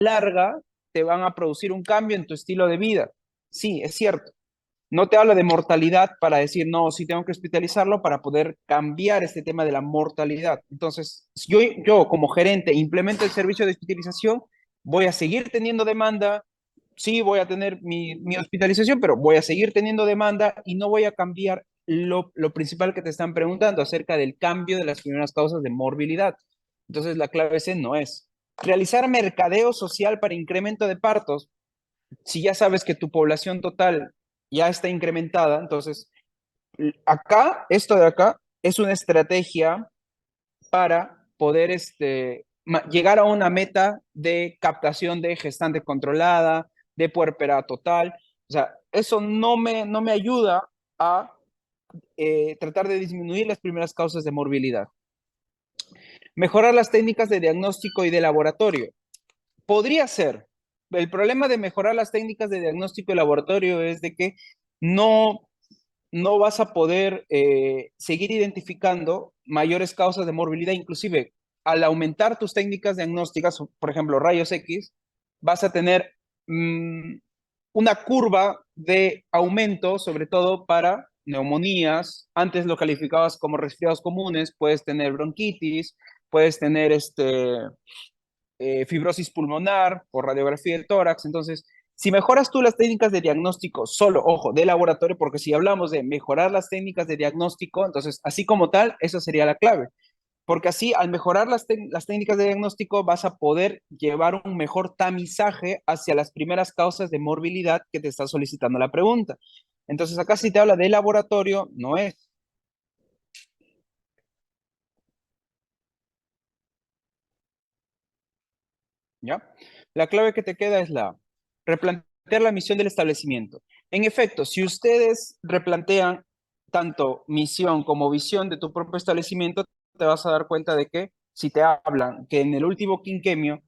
larga te van a producir un cambio en tu estilo de vida. Sí, es cierto. No te habla de mortalidad para decir, no, sí tengo que hospitalizarlo para poder cambiar este tema de la mortalidad. Entonces, si yo como gerente implemento el servicio de hospitalización, voy a seguir teniendo demanda, sí voy a tener mi hospitalización, pero voy a seguir teniendo demanda y no voy a cambiar lo principal que te están preguntando acerca del cambio de las primeras causas de morbilidad. Entonces, la clave C no es realizar mercadeo social para incremento de partos. Si ya sabes que tu población total ya está incrementada, entonces acá, esto de acá, es una estrategia para poder llegar a una meta de captación de gestante controlada, de puerperar total. O sea, eso no me ayuda a tratar de disminuir las primeras causas de morbilidad. Mejorar las técnicas de diagnóstico y de laboratorio. Podría ser. El problema de mejorar las técnicas de diagnóstico y laboratorio es de que no, no vas a poder seguir identificando mayores causas de morbilidad. Inclusive, al aumentar tus técnicas diagnósticas, por ejemplo, rayos X, vas a tener una curva de aumento, sobre todo para neumonías. Antes lo calificabas como resfriados comunes, puedes tener bronquitis, puedes tener fibrosis pulmonar por radiografía del tórax. Entonces, si mejoras tú las técnicas de diagnóstico solo, ojo, de laboratorio, porque si hablamos de mejorar las técnicas de diagnóstico, entonces, así como tal, esa sería la clave. Porque así, al mejorar las técnicas de diagnóstico, vas a poder llevar un mejor tamizaje hacia las primeras causas de morbilidad que te está solicitando la pregunta. Entonces, acá si te habla de laboratorio, no es. ¿Ya? La clave que te queda es la replantear la misión del establecimiento. En efecto, si ustedes replantean tanto misión como visión de tu propio establecimiento, te vas a dar cuenta de que si te hablan que en el último quinquenio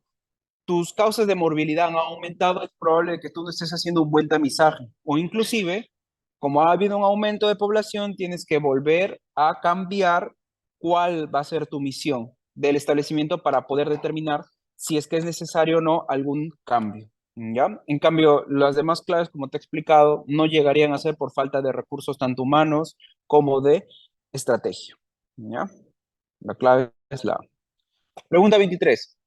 tus causas de morbilidad han aumentado, es probable que tú no estés haciendo un buen tamizaje. O inclusive, como ha habido un aumento de población, tienes que volver a cambiar cuál va a ser tu misión del establecimiento para poder determinar si es que es necesario o no algún cambio. ¿Ya? En cambio, las demás claves, como te he explicado, no llegarían a ser por falta de recursos tanto humanos como de estrategia. ¿Ya? La clave es la pregunta 23.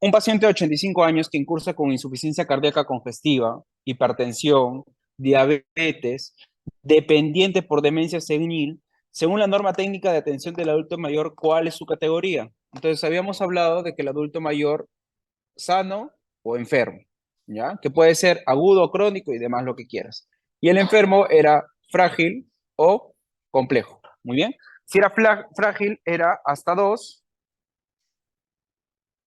Un paciente de 85 años que incursa con insuficiencia cardíaca congestiva, hipertensión, diabetes, dependiente por demencia senil, según la norma técnica de atención del adulto mayor, ¿cuál es su categoría? Entonces, habíamos hablado de que el adulto mayor sano o enfermo, ¿ya? Que puede ser agudo o crónico y demás lo que quieras. Y el enfermo era frágil o complejo. Muy bien. Si era frágil, era hasta 2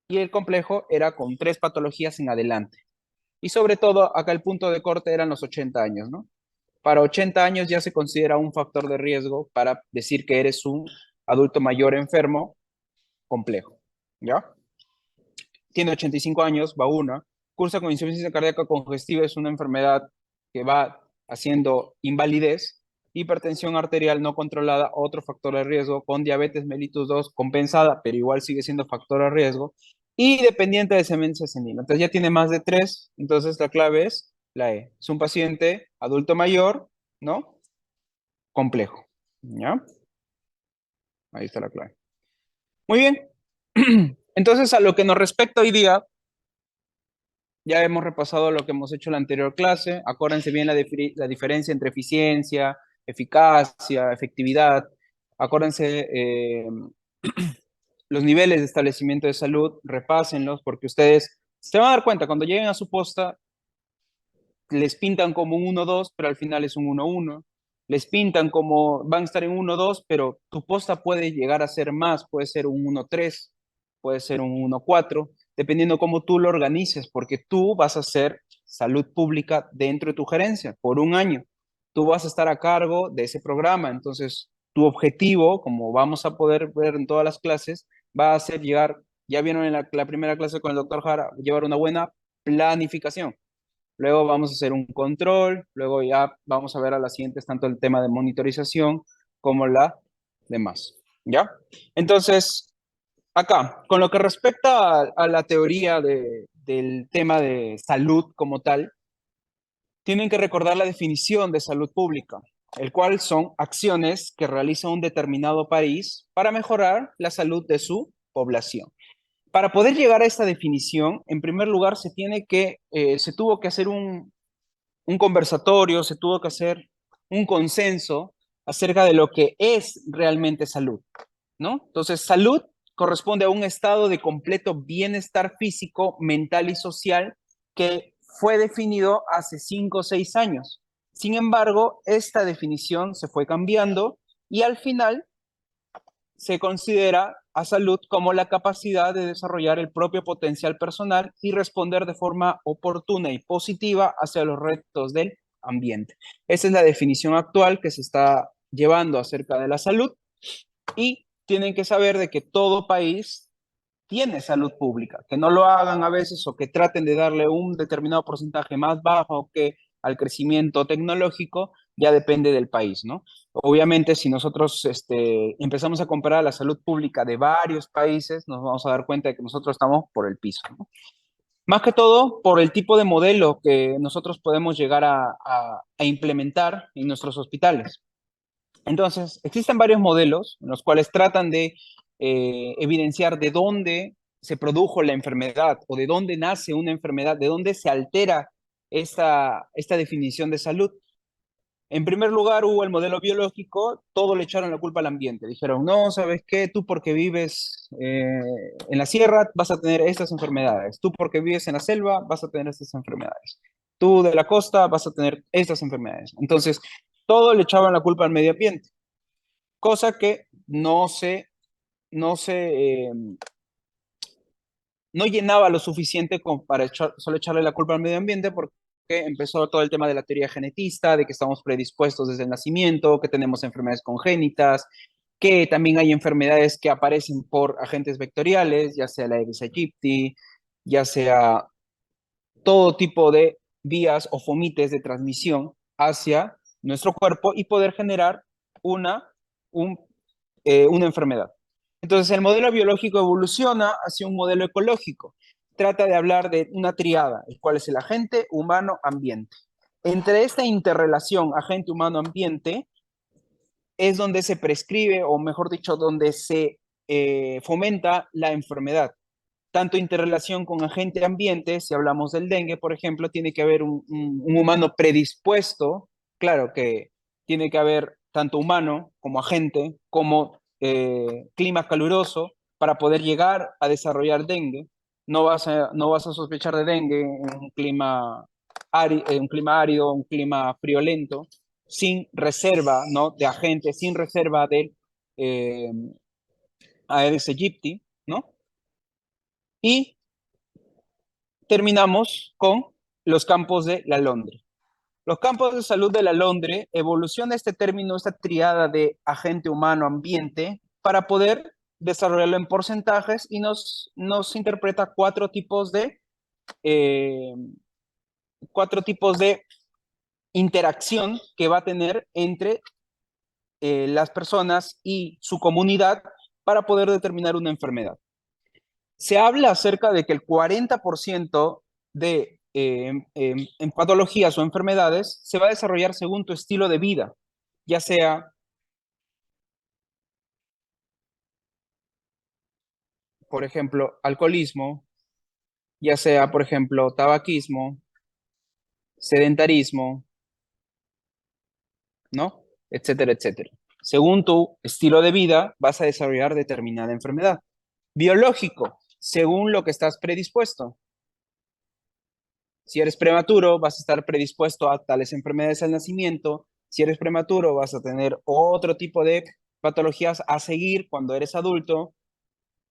y el complejo era con 3 patologías en adelante. Y sobre todo, acá el punto de corte eran los 80 años, ¿no? Para 80 años ya se considera un factor de riesgo para decir que eres un adulto mayor enfermo complejo, ¿ya? Tiene 85 años, va una, cursa con insuficiencia cardíaca congestiva, es una enfermedad que va haciendo invalidez, hipertensión arterial no controlada, otro factor de riesgo, con diabetes mellitus 2 compensada, pero igual sigue siendo factor de riesgo, y dependiente de demencia senil. Entonces ya tiene más de 3, entonces la clave es la E. Es un paciente adulto mayor, ¿no? Complejo, ¿ya? Ahí está la clave. Muy bien. Entonces, a lo que nos respecta hoy día, ya hemos repasado lo que hemos hecho en la anterior clase. Acuérdense bien la diferencia entre eficiencia, eficacia, efectividad. Acuérdense los niveles de establecimiento de salud, repásenlos porque ustedes se van a dar cuenta cuando lleguen a su posta, les pintan como un 1-2, pero al final es un 1-1. Les pintan como van a estar en 1-2, pero tu posta puede llegar a ser más, puede ser un 1-3, puede ser un 1-4, dependiendo cómo tú lo organices, porque tú vas a hacer salud pública dentro de tu gerencia por un año. Tú vas a estar a cargo de ese programa, entonces tu objetivo, como vamos a poder ver en todas las clases, va a ser llegar, ya vieron en la primera clase con el doctor Jara, llevar una buena planificación. Luego vamos a hacer un control, luego ya vamos a ver a las siguientes tanto el tema de monitorización como la demás. ¿Ya? Entonces, acá, con lo que respecta a la teoría del tema de salud como tal, tienen que recordar la definición de salud pública, el cual son acciones que realiza un determinado país para mejorar la salud de su población. Para poder llegar a esta definición, en primer lugar, se tuvo que hacer un conversatorio, se tuvo que hacer un consenso acerca de lo que es realmente salud, ¿no? Entonces, salud corresponde a un estado de completo bienestar físico, mental y social que fue definido hace 5 o 6 años. Sin embargo, esta definición se fue cambiando y al final se considera a salud como la capacidad de desarrollar el propio potencial personal y responder de forma oportuna y positiva hacia los retos del ambiente. Esa es la definición actual que se está llevando acerca de la salud y tienen que saber de que todo país tiene salud pública, que no lo hagan a veces o que traten de darle un determinado porcentaje más bajo que al crecimiento tecnológico, ya depende del país, ¿no? Obviamente, si nosotros empezamos a comparar la salud pública de varios países, nos vamos a dar cuenta de que nosotros estamos por el piso, ¿no? Más que todo por el tipo de modelo que nosotros podemos llegar a implementar en nuestros hospitales. Entonces, existen varios modelos en los cuales tratan de evidenciar de dónde se produjo la enfermedad o de dónde nace una enfermedad, de dónde se altera esta definición de salud. En primer lugar, hubo el modelo biológico, todo le echaron la culpa al ambiente. Dijeron, no, ¿sabes qué? Tú porque vives en la sierra vas a tener estas enfermedades. Tú porque vives en la selva vas a tener estas enfermedades. Tú de la costa vas a tener estas enfermedades. Entonces, todo le echaban la culpa al medio ambiente, cosa que no se, no llenaba lo suficiente como para solo echarle la culpa al medio ambiente porque empezó todo el tema de la teoría genetista, de que estamos predispuestos desde el nacimiento, que tenemos enfermedades congénitas, que también hay enfermedades que aparecen por agentes vectoriales, ya sea la Aedes aegypti, ya sea todo tipo de vías o fomites de transmisión hacia nuestro cuerpo y poder generar una, un, una enfermedad. Entonces, el modelo biológico evoluciona hacia un modelo ecológico. Trata de hablar de una triada, el cual es el agente humano-ambiente. Entre esta interrelación agente humano-ambiente es donde se prescribe, o mejor dicho, donde se fomenta la enfermedad. Tanto interrelación con agente ambiente, si hablamos del dengue, por ejemplo, tiene que haber un humano predispuesto, claro que tiene que haber tanto humano como agente, como clima caluroso, para poder llegar a desarrollar dengue. No vas a sospechar de dengue en un clima árido, un clima friolento, sin reserva, ¿no? De agente, sin reserva de eh, Aedes aegypti, ¿no? Y terminamos con los campos de la Londre. Los campos de salud de la Londre evoluciona este término, esta triada de agente humano-ambiente, para poder desarrollarlo en porcentajes y nos interpreta eh, cuatro tipos de interacción que va a tener entre las personas y su comunidad para poder determinar una enfermedad. Se habla acerca de que el 40% de en patologías o enfermedades se va a desarrollar según tu estilo de vida, ya sea, por ejemplo, alcoholismo, ya sea, por ejemplo, tabaquismo, sedentarismo, ¿no? Etcétera, etcétera. Según tu estilo de vida, vas a desarrollar determinada enfermedad. Biológico, según lo que estás predispuesto. Si eres prematuro, vas a estar predispuesto a tales enfermedades al nacimiento. Si eres prematuro, vas a tener otro tipo de patologías a seguir cuando eres adulto.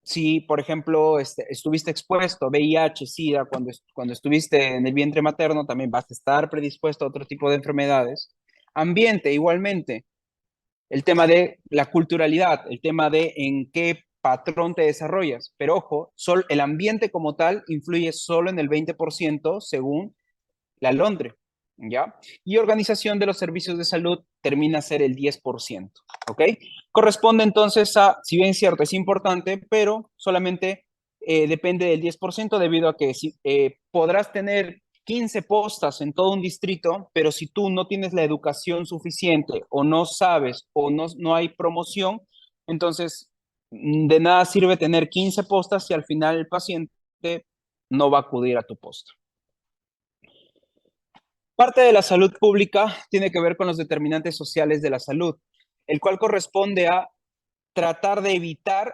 Si, por ejemplo, estuviste expuesto a VIH, SIDA, cuando estuviste en el vientre materno, también vas a estar predispuesto a otro tipo de enfermedades. Ambiente, igualmente. El tema de la culturalidad, el tema de en qué patrón te desarrollas. Pero ojo, el ambiente como tal influye solo en el 20% según la Londres, ¿ya? Y organización de los servicios de salud termina a ser el 10%, ¿ok? Corresponde entonces a, si bien es cierto, es importante, pero solamente depende del 10% debido a que si, podrás tener 15 postas en todo un distrito, pero si tú no tienes la educación suficiente o no sabes o no hay promoción, entonces de nada sirve tener 15 postas si al final el paciente no va a acudir a tu posta. Parte de la salud pública tiene que ver con los determinantes sociales de la salud, el cual corresponde a tratar de evitar,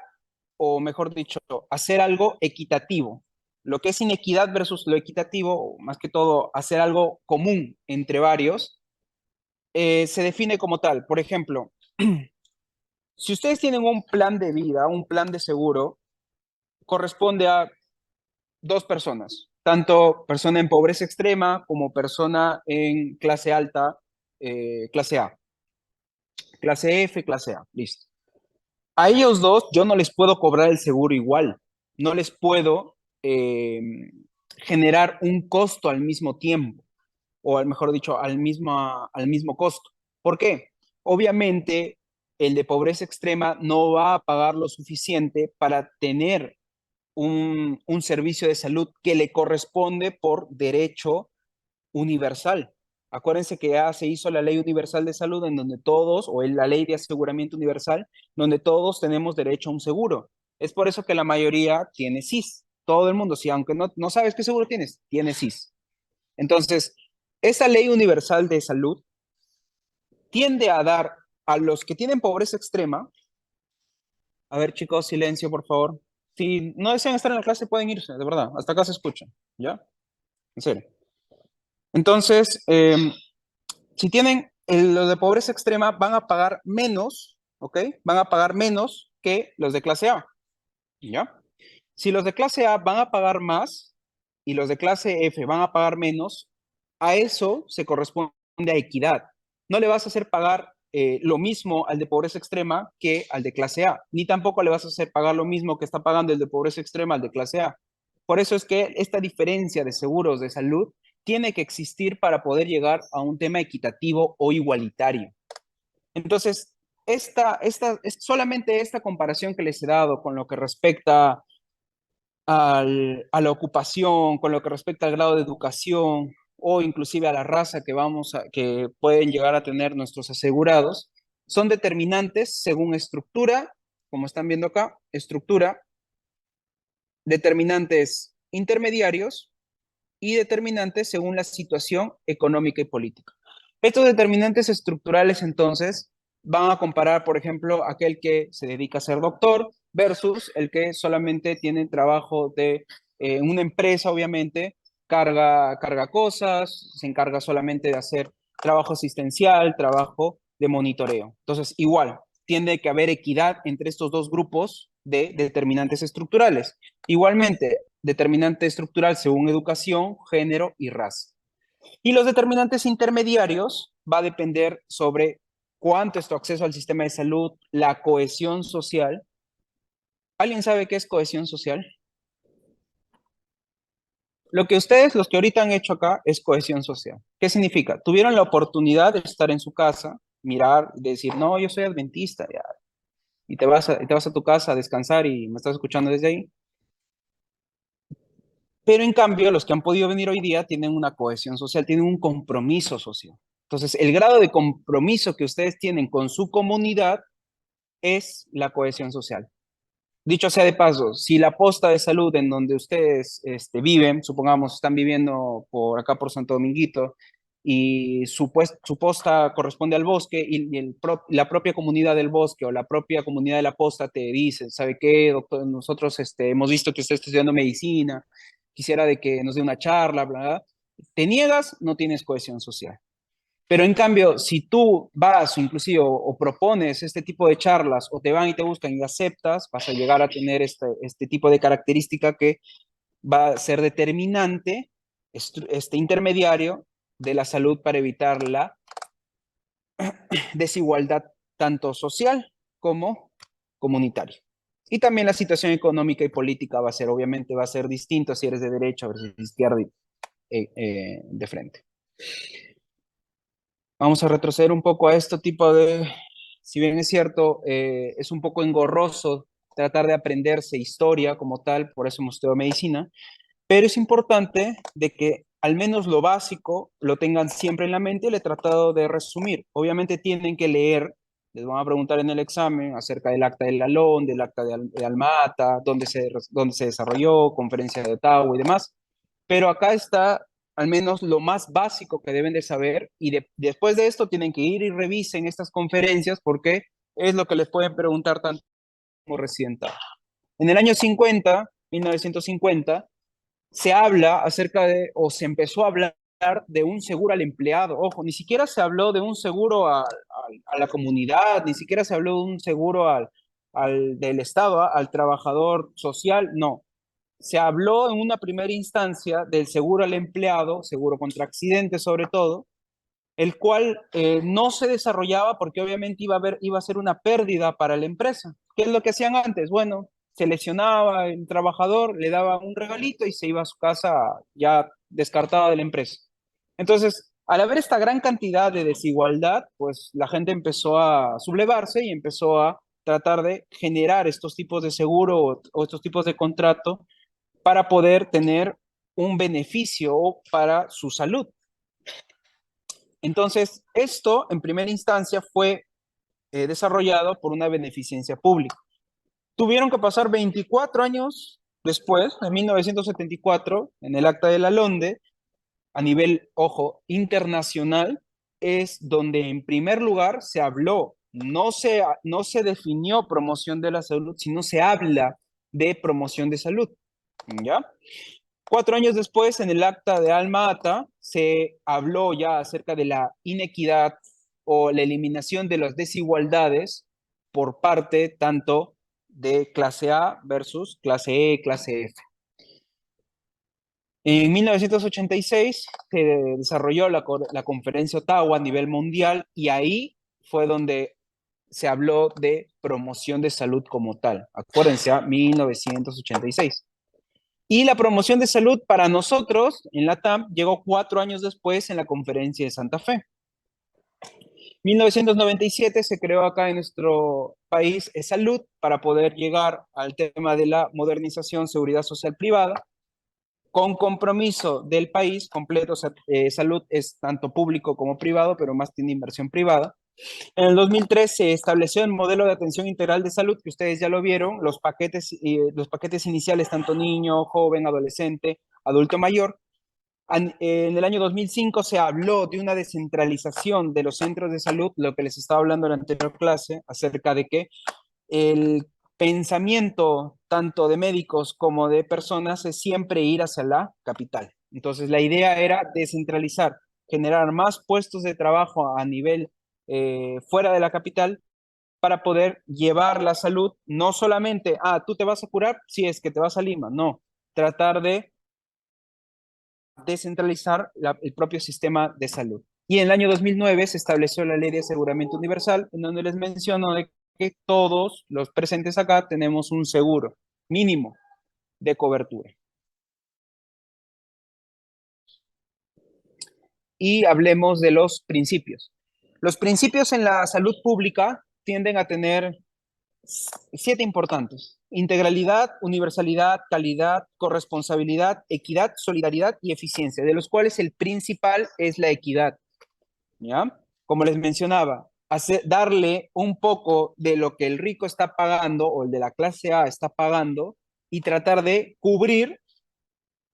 o mejor dicho, hacer algo equitativo. Lo que es inequidad versus lo equitativo, o más que todo, hacer algo común entre varios, se define como tal. Por ejemplo, si ustedes tienen un plan de vida, un plan de seguro, corresponde a dos personas, tanto persona en pobreza extrema como persona en clase alta, clase A, clase F, clase A, listo. A ellos dos yo no les puedo cobrar el seguro igual, no les puedo eh, generar un costo al mismo tiempo, o mejor dicho, al mismo costo. ¿Por qué? Obviamente, el de pobreza extrema no va a pagar lo suficiente para tener un servicio de salud que le corresponde por derecho universal. Acuérdense que ya se hizo la Ley Universal de Salud en donde todos, o en la Ley de Aseguramiento Universal, donde todos tenemos derecho a un seguro. Es por eso que la mayoría tiene SIS. Todo el mundo, si aunque no sabes qué seguro tienes, tiene SIS. Entonces, esa Ley Universal de Salud tiende a dar a los que tienen pobreza extrema, a ver chicos, silencio por favor. Si no desean estar en la clase pueden irse, de verdad, hasta acá se escuchan, ¿ya? En serio. Entonces, si tienen los de pobreza extrema, van a pagar menos, ¿ok? Van a pagar menos que los de clase A, ¿ya? Si los de clase A van a pagar más y los de clase F van a pagar menos, a eso se corresponde a equidad. No le vas a hacer pagar lo mismo al de pobreza extrema que al de clase A, ni tampoco le vas a hacer pagar lo mismo que está pagando el de pobreza extrema al de clase A. Por eso es que esta diferencia de seguros de salud tiene que existir para poder llegar a un tema equitativo o igualitario. Entonces, solamente esta comparación que les he dado con lo que respecta a la ocupación, con lo que respecta al grado de educación o inclusive a la raza que pueden llegar a tener nuestros asegurados, son determinantes según estructura, como están viendo acá, estructura, determinantes intermediarios y determinantes según la situación económica y política. Estos determinantes estructurales, entonces, van a comparar, por ejemplo, aquel que se dedica a ser doctor versus el que solamente tiene trabajo de una empresa, obviamente, carga cosas, se encarga solamente de hacer trabajo asistencial, trabajo de monitoreo. Entonces, igual, tiende que haber equidad entre estos dos grupos de determinantes estructurales. Igualmente, determinante estructural según educación, género y raza. Y los determinantes intermediarios va a depender sobre cuánto es tu acceso al sistema de salud, la cohesión social. ¿Alguien sabe qué es cohesión social? Lo que ustedes, los que ahorita han hecho acá, es cohesión social. ¿Qué significa? Tuvieron la oportunidad de estar en su casa, mirar, decir, no, yo soy adventista, ya, y te vas a tu casa a descansar y me estás escuchando desde ahí. Pero en cambio, los que han podido venir hoy día tienen una cohesión social, tienen un compromiso social. Entonces, el grado de compromiso que ustedes tienen con su comunidad es la cohesión social. Dicho sea de paso, si la posta de salud en donde ustedes viven, supongamos están viviendo por acá por Santo Dominguito, y su posta corresponde al bosque y la propia comunidad del bosque o la propia comunidad de la posta te dice, ¿sabe qué, doctor? Nosotros hemos visto que usted está estudiando medicina, quisiera de que nos dé una charla, bla, bla. Te niegas, no tienes cohesión social. Pero en cambio, si tú vas o inclusive o propones este tipo de charlas o te van y te buscan y aceptas, vas a llegar a tener este tipo de característica que va a ser determinante, este intermediario de la salud para evitar la desigualdad tanto social como comunitaria. Y también la situación económica y política va a ser, obviamente, va a ser distinto si eres de derecha versus de izquierda de frente. Vamos a retroceder un poco a este tipo de, si bien es cierto, es un poco engorroso tratar de aprenderse historia como tal, por eso hemos estudiado medicina, pero es importante de que al menos lo básico lo tengan siempre en la mente y le he tratado de resumir. Obviamente tienen que leer, les van a preguntar en el examen acerca del acta de Lalón, del acta de Alma-Ata, dónde se desarrolló, conferencia de Ottawa y demás, pero acá está al menos lo más básico que deben de saber y después de esto tienen que ir y revisen estas conferencias porque es lo que les pueden preguntar tanto como reciente. En el año 50, 1950, se habla acerca de, o se empezó a hablar de un seguro al empleado. Ojo, ni siquiera se habló de un seguro a la comunidad, ni siquiera se habló de un seguro del Estado, al trabajador social, no. Se habló en una primera instancia del seguro al empleado, seguro contra accidentes sobre todo, el cual no se desarrollaba porque obviamente iba a ser una pérdida para la empresa. ¿Qué es lo que hacían antes? Bueno, se lesionaba el trabajador, le daba un regalito y se iba a su casa ya descartada de la empresa. Entonces, al haber esta gran cantidad de desigualdad, pues la gente empezó a sublevarse y empezó a tratar de generar estos tipos de seguro o estos tipos de contrato para poder tener un beneficio para su salud. Entonces, esto en primera instancia fue desarrollado por una beneficencia pública. Tuvieron que pasar 24 años después, en 1974, en el Acta de la Londe, a nivel, ojo, internacional, es donde en primer lugar se habló, no se definió promoción de la salud, sino se habla de promoción de salud. ¿Ya? 4 años después, en el acta de Alma-Ata, se habló ya acerca de la inequidad o la eliminación de las desigualdades por parte tanto de clase A versus clase E, clase F. En 1986 se desarrolló la conferencia Ottawa a nivel mundial y ahí fue donde se habló de promoción de salud como tal. Acuérdense, a 1986. Y la promoción de salud para nosotros en la TAM llegó 4 años después en la conferencia de Santa Fe. 1997 se creó acá en nuestro país Salud para poder llegar al tema de la modernización, seguridad social privada, con compromiso del país completo. O sea, Salud es tanto público como privado, pero más tiene inversión privada. En el 2003 se estableció el modelo de atención integral de salud, que ustedes ya lo vieron, los paquetes iniciales, tanto niño, joven, adolescente, adulto mayor. En el año 2005 se habló de una descentralización de los centros de salud, lo que les estaba hablando en la anterior clase, acerca de que el pensamiento tanto de médicos como de personas es siempre ir hacia la capital. Entonces la idea era descentralizar, generar más puestos de trabajo a nivel fuera de la capital para poder llevar la salud, no solamente, tú te vas a curar si es que te vas a Lima, no, tratar de descentralizar el propio sistema de salud. Y en el año 2009 se estableció la Ley de Aseguramiento Universal, en donde les menciono de que todos los presentes acá tenemos un seguro mínimo de cobertura. Y hablemos de los principios. Los principios en la salud pública tienden a tener 7 importantes: integralidad, universalidad, calidad, corresponsabilidad, equidad, solidaridad y eficiencia, de los cuales el principal es la equidad. ¿Ya? Como les mencionaba, darle un poco de lo que el rico está pagando o el de la clase A está pagando y tratar de cubrir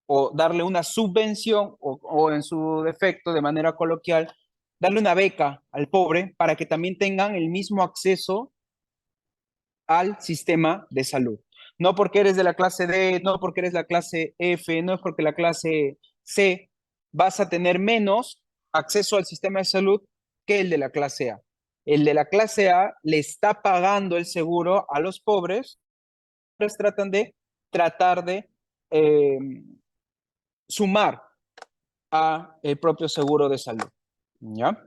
o darle una subvención o en su defecto, de manera coloquial, darle una beca al pobre para que también tengan el mismo acceso al sistema de salud. No porque eres de la clase D, no porque eres la clase F, no es porque la clase C, vas a tener menos acceso al sistema de salud que el de la clase A. El de la clase A le está pagando el seguro a los pobres, pues tratar de eh, sumar a el propio seguro de salud. ¿Ya?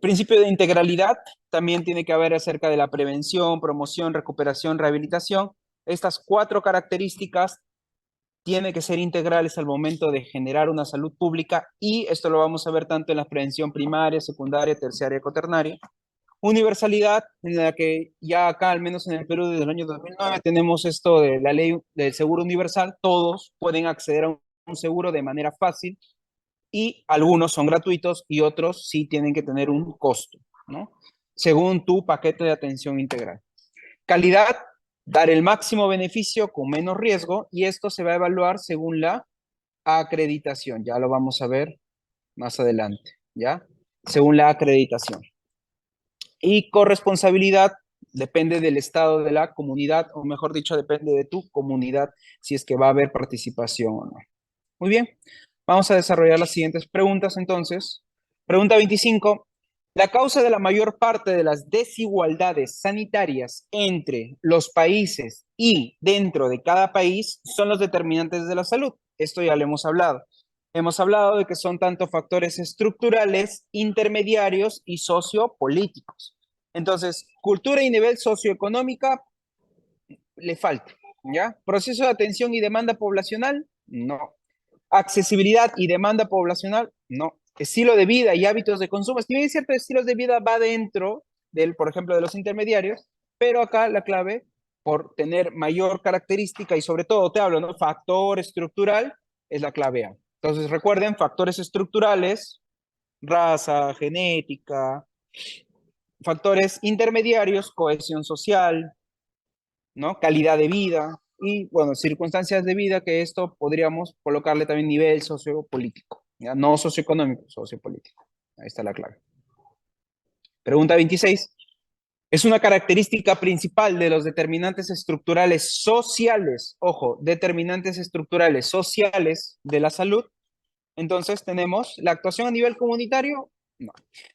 Principio de integralidad también tiene que haber acerca de la prevención, promoción, recuperación, rehabilitación. Estas 4 características tienen que ser integrales al momento de generar una salud pública y esto lo vamos a ver tanto en la prevención primaria, secundaria, terciaria, cuaternaria, Universalidad, en la que ya acá, al menos en el Perú, desde el año 2009, tenemos esto de la ley del seguro universal. Todos pueden acceder a un seguro de manera fácil y algunos son gratuitos y otros sí tienen que tener un costo, ¿no? Según tu paquete de atención integral. Calidad, dar el máximo beneficio con menos riesgo, y esto se va a evaluar según la acreditación. Ya lo vamos a ver más adelante, ¿ya? Según la acreditación. Y corresponsabilidad depende del estado de la comunidad, o mejor dicho, depende de tu comunidad, si es que va a haber participación o no. Muy bien, vamos a desarrollar las siguientes preguntas entonces. Pregunta 25. La causa de la mayor parte de las desigualdades sanitarias entre los países y dentro de cada país son los determinantes de la salud. Esto ya lo hemos hablado. Hemos hablado de que son tanto factores estructurales, intermediarios y sociopolíticos. Entonces, cultura y nivel socioeconómica le falta, ¿ya? Proceso de atención y demanda poblacional, no. Accesibilidad y demanda poblacional, no. Estilo de vida y hábitos de consumo. Si bien ciertos estilos de vida va dentro del, por ejemplo, de los intermediarios, pero acá la clave, por tener mayor característica y sobre todo te hablo, ¿no? Factor estructural es la clave A. Entonces recuerden, factores estructurales, raza, genética, factores intermediarios, cohesión social, ¿no? Calidad de vida y, bueno, circunstancias de vida, que esto podríamos colocarle también nivel sociopolítico, ¿ya? No socioeconómico, sociopolítico. Ahí está la clave. Pregunta 26. Es una característica principal de los determinantes estructurales sociales, ojo, determinantes estructurales sociales de la salud. Entonces tenemos la actuación a nivel comunitario, no.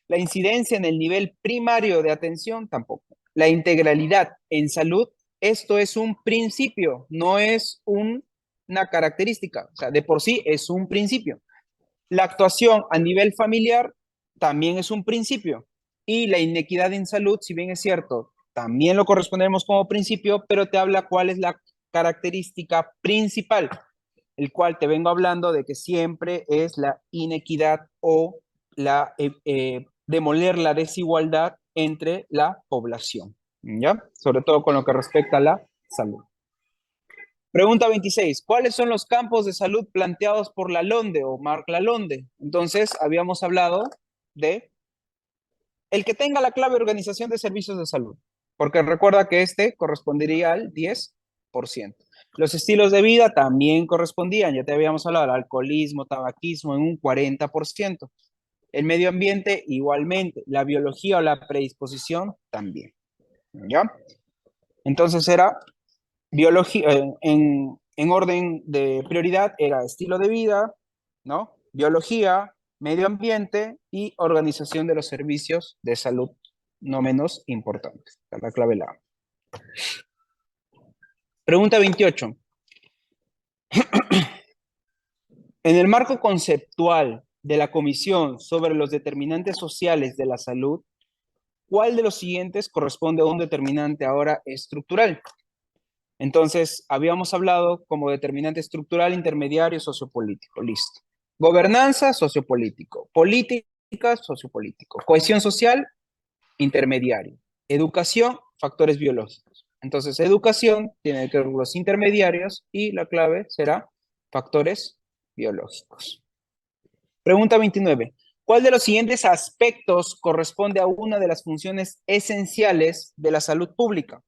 La incidencia en el nivel primario de atención, tampoco. La integralidad en salud, esto es un principio, no es una característica. O sea, de por sí es un principio. La actuación a nivel familiar también es un principio. Y la inequidad en salud, si bien es cierto, también lo correspondemos como principio, pero te habla cuál es la característica principal, el cual te vengo hablando de que siempre es la inequidad o la demoler la desigualdad entre la población, ¿ya? Sobre todo con lo que respecta a la salud. Pregunta 26. ¿Cuáles son los campos de salud planteados por Lalonde o Marc Lalonde? Entonces, habíamos hablado de el que tenga la clave organización de servicios de salud, porque recuerda que este correspondería al 10%. Los estilos de vida también correspondían, ya te habíamos hablado, del alcoholismo, tabaquismo en un 40%. El medio ambiente igualmente, la biología o la predisposición también, ¿ya? Entonces era biología, en orden de prioridad era estilo de vida, ¿no? Biología, medio ambiente y organización de los servicios de salud, no menos importante. La clave la. Pregunta 28. En el marco conceptual de la Comisión sobre los determinantes sociales de la salud, ¿cuál de los siguientes corresponde a un determinante ahora estructural? Entonces, habíamos hablado como determinante estructural, intermediario, sociopolítico. Listo. Gobernanza, sociopolítico. Política, sociopolítico. Cohesión social, intermediario. Educación, factores biológicos. Entonces, educación tiene que ver con los intermediarios y la clave será factores biológicos. Pregunta 29. ¿Cuál de los siguientes aspectos corresponde a una de las funciones esenciales de la salud pública?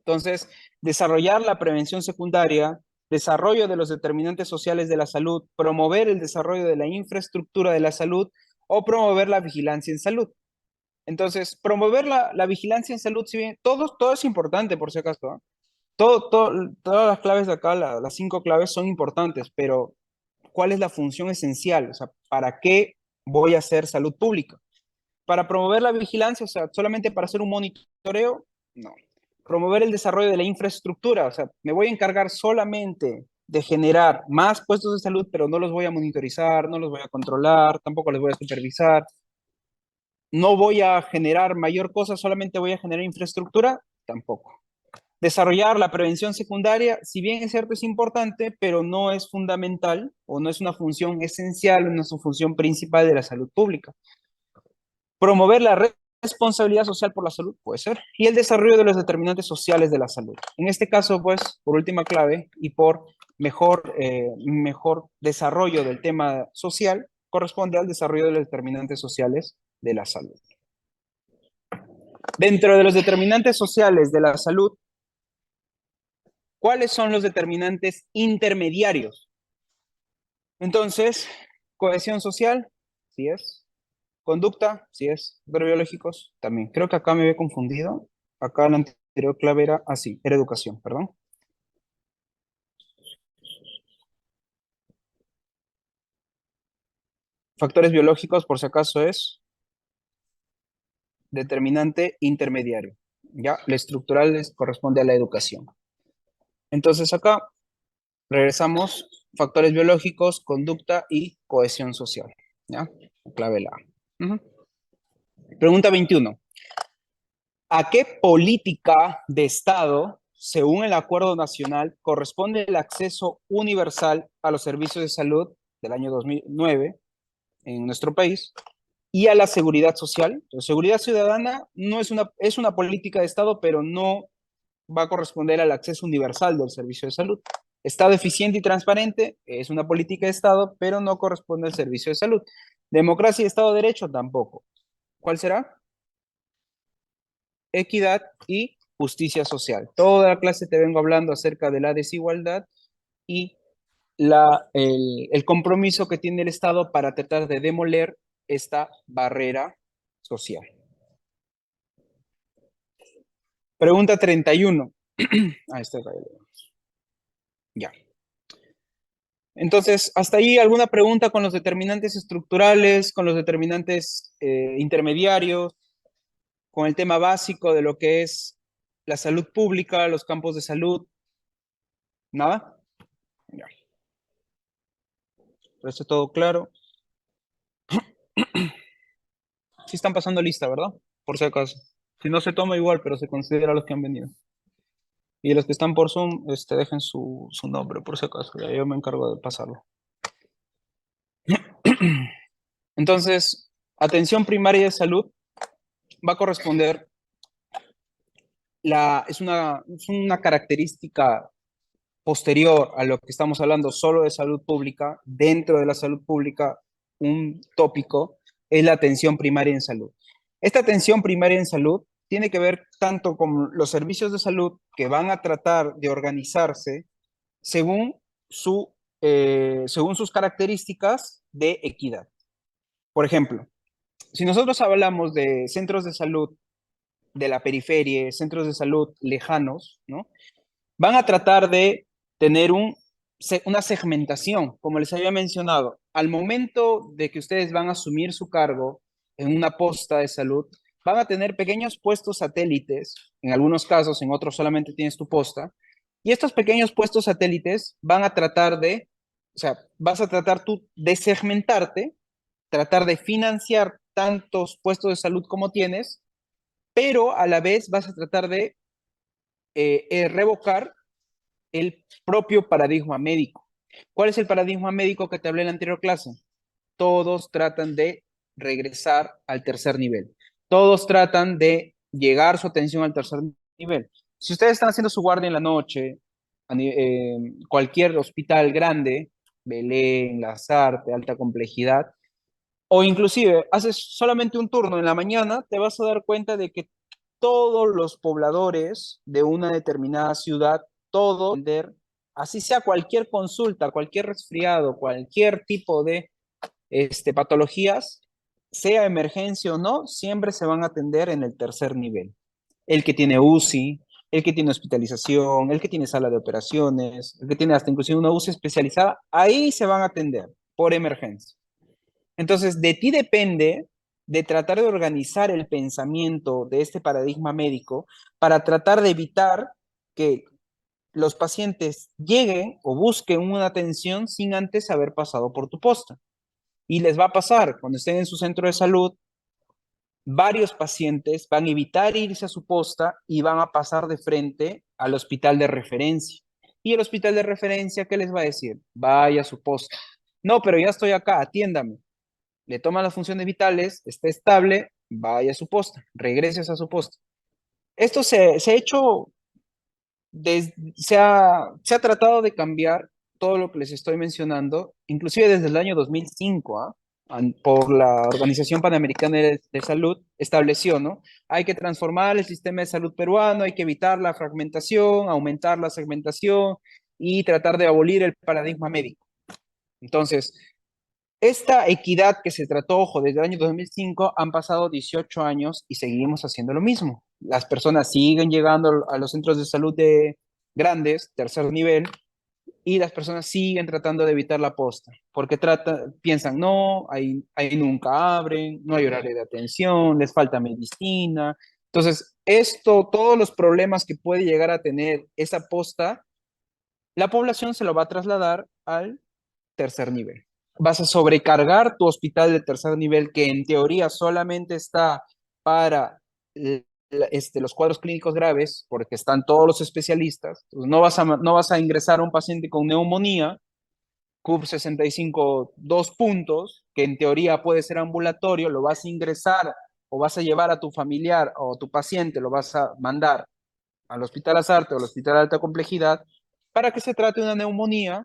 Entonces, desarrollar la prevención secundaria, desarrollo de los determinantes sociales de la salud, promover el desarrollo de la infraestructura de la salud o promover la vigilancia en salud. Entonces, promover la vigilancia en salud, si bien todo es importante, por si acaso, ¿eh? Todas las claves de acá, las 5 claves son importantes, pero ¿cuál es la función esencial? O sea, ¿para qué voy a hacer salud pública? Para promover la vigilancia, o sea, solamente para hacer un monitoreo, no. Promover el desarrollo de la infraestructura, o sea, me voy a encargar solamente de generar más puestos de salud, pero no los voy a monitorizar, no los voy a controlar, tampoco los voy a supervisar. No voy a generar mayor cosa, solamente voy a generar infraestructura, tampoco. Desarrollar la prevención secundaria, si bien es cierto, es importante, pero no es fundamental o no es una función esencial, no es una función principal de la salud pública. Promover la responsabilidad social por la salud, puede ser, y el desarrollo de los determinantes sociales de la salud. En este caso, pues, por última clave y por mejor desarrollo del tema social, corresponde al desarrollo de los determinantes sociales de la salud. Dentro de los determinantes sociales de la salud, ¿cuáles son los determinantes intermediarios? Entonces, cohesión social, sí es. Conducta, sí es. Biológicos, también. Creo que acá me había confundido. Acá la anterior clave era así, era educación, perdón. Factores biológicos, por si acaso, es determinante intermediario. Ya, la estructural corresponde a la educación. Entonces acá regresamos, factores biológicos, conducta y cohesión social. ¿Ya? Clave la A. Pregunta 21. ¿A qué política de Estado, según el Acuerdo Nacional, corresponde el acceso universal a los servicios de salud del año 2009 en nuestro país y a la seguridad social? Entonces, seguridad ciudadana no es una política de Estado, pero no va a corresponder al acceso universal del servicio de salud. Estado eficiente y transparente es una política de Estado, pero no corresponde al servicio de salud. Democracia y Estado de Derecho tampoco. ¿Cuál será? Equidad y justicia social. Toda la clase te vengo hablando acerca de la desigualdad y el compromiso que tiene el Estado para tratar de demoler esta barrera social. Pregunta 31. Ah, está ya. Entonces, hasta ahí alguna pregunta con los determinantes estructurales, con los determinantes intermediarios, con el tema básico de lo que es la salud pública, los campos de salud. ¿Nada? Ya. Pero todo claro. Sí están pasando lista, ¿verdad? Por si acaso. Si no se toma igual, pero se considera los que han venido. Y los que están por Zoom, dejen su nombre, por si acaso. Ya yo me encargo de pasarlo. Entonces, atención primaria de salud va a corresponder, es una característica posterior a lo que estamos hablando solo de salud pública. Dentro de la salud pública, un tópico es la atención primaria en salud. Esta atención primaria en salud tiene que ver tanto con los servicios de salud que van a tratar de organizarse según, según sus características de equidad. Por ejemplo, si nosotros hablamos de centros de salud de la periferia, centros de salud lejanos, ¿no? Van a tratar de tener una segmentación, como les había mencionado. Al momento de que ustedes van a asumir su cargo en una posta de salud, van a tener pequeños puestos satélites, en algunos casos, en otros solamente tienes tu posta, y estos pequeños puestos satélites van a tratar de, o sea, vas a tratar tú de segmentarte, tratar de financiar tantos puestos de salud como tienes, pero a la vez vas a tratar de revocar el propio paradigma médico. ¿Cuál es el paradigma médico que te hablé en la anterior clase? Todos tratan de regresar al tercer nivel. Todos tratan de llegar su atención al tercer nivel. Si ustedes están haciendo su guardia en la noche, cualquier hospital grande, Belén, Lazarte, alta complejidad, o inclusive haces solamente un turno en la mañana, te vas a dar cuenta de que todos los pobladores de una determinada ciudad, todo, así sea cualquier consulta, cualquier resfriado, cualquier tipo de patologías, sea emergencia o no, siempre se van a atender en el tercer nivel. El que tiene UCI, el que tiene hospitalización, el que tiene sala de operaciones, el que tiene hasta inclusive una UCI especializada, ahí se van a atender por emergencia. Entonces, de ti depende de tratar de organizar el pensamiento de este paradigma médico para tratar de evitar que los pacientes lleguen o busquen una atención sin antes haber pasado por tu posta. Y les va a pasar, cuando estén en su centro de salud, varios pacientes van a evitar irse a su posta y van a pasar de frente al hospital de referencia. Y el hospital de referencia, ¿qué les va a decir? Vaya a su posta. No, pero ya estoy acá, atiéndame. Le toma las funciones vitales, está estable, vaya a su posta, regreses a su posta. Esto se ha hecho, se ha tratado de cambiar todo lo que les estoy mencionando, inclusive desde el año 2005, ¿ah? Por la Organización Panamericana de Salud, estableció, ¿no? Hay que transformar el sistema de salud peruano, hay que evitar la fragmentación, aumentar la segmentación y tratar de abolir el paradigma médico. Entonces, esta equidad que se trató, ojo, desde el año 2005, han pasado 18 años y seguimos haciendo lo mismo. Las personas siguen llegando a los centros de salud de grandes, tercer nivel, y las personas siguen tratando de evitar la posta, porque piensan, no, ahí nunca abren, no hay horario de atención, les falta medicina. Entonces, todos los problemas que puede llegar a tener esa posta, la población se lo va a trasladar al tercer nivel. Vas a sobrecargar tu hospital de tercer nivel, que en teoría solamente está para los cuadros clínicos graves, porque están todos los especialistas. Entonces, no vas a ingresar a un paciente con neumonía, CUP 65, 2 puntos, que en teoría puede ser ambulatorio, lo vas a ingresar o vas a llevar a tu familiar o tu paciente, lo vas a mandar al Hospital Azarte o al Hospital de Alta Complejidad para que se trate una neumonía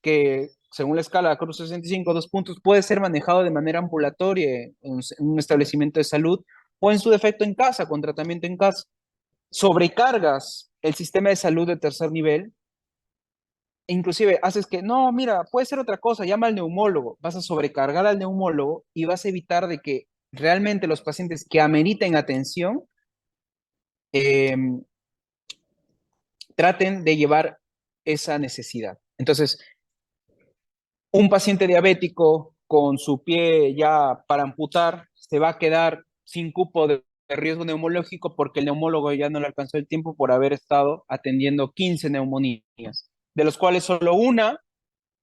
que, según la escala CRUZ 65, 2 puntos, puede ser manejado de manera ambulatoria en un establecimiento de salud o en su defecto en casa, con tratamiento en casa. Sobrecargas el sistema de salud de tercer nivel, e inclusive haces que, no, mira, puede ser otra cosa, llama al neumólogo, vas a sobrecargar al neumólogo y vas a evitar de que realmente los pacientes que ameriten atención eh, traten de llevar esa necesidad. Entonces, un paciente diabético con su pie ya para amputar se va a quedar sin cupo de riesgo neumológico porque el neumólogo ya no le alcanzó el tiempo por haber estado atendiendo 15 neumonías, de los cuales solo una